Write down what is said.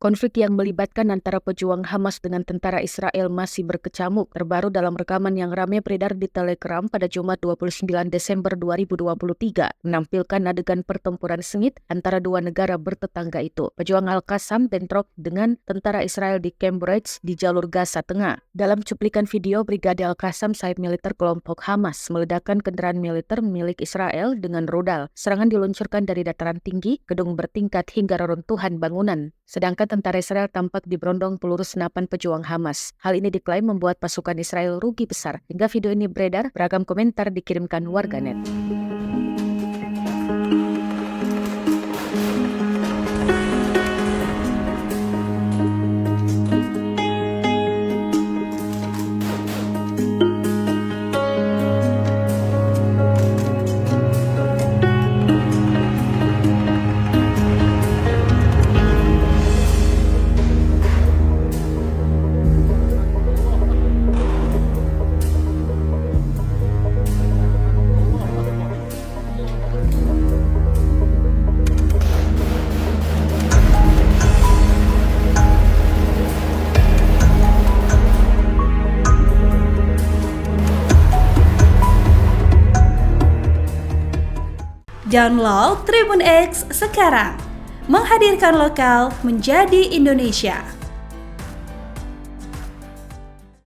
Konflik yang melibatkan antara pejuang Hamas dengan tentara Israel masih berkecamuk. Terbaru dalam rekaman yang ramai beredar di Telegram pada Jumat 29 Desember 2023 menampilkan adegan pertempuran sengit antara dua negara bertetangga itu. Pejuang Al-Qassam bentrok dengan tentara Israel di Camp Ridge di jalur Gaza Tengah. Dalam cuplikan video, Brigade Al-Qassam, sayap militer kelompok Hamas, meledakkan kendaraan militer milik Israel dengan rudal. Serangan diluncurkan dari dataran tinggi, gedung bertingkat hingga reruntuhan bangunan. Sedangkan tentara Israel tampak diberondong peluru senapan pejuang Hamas. Hal ini diklaim membuat pasukan Israel rugi besar. Hingga video ini beredar, beragam komentar dikirimkan warganet. Download Tribun X sekarang, menghadirkan lokal menjadi Indonesia.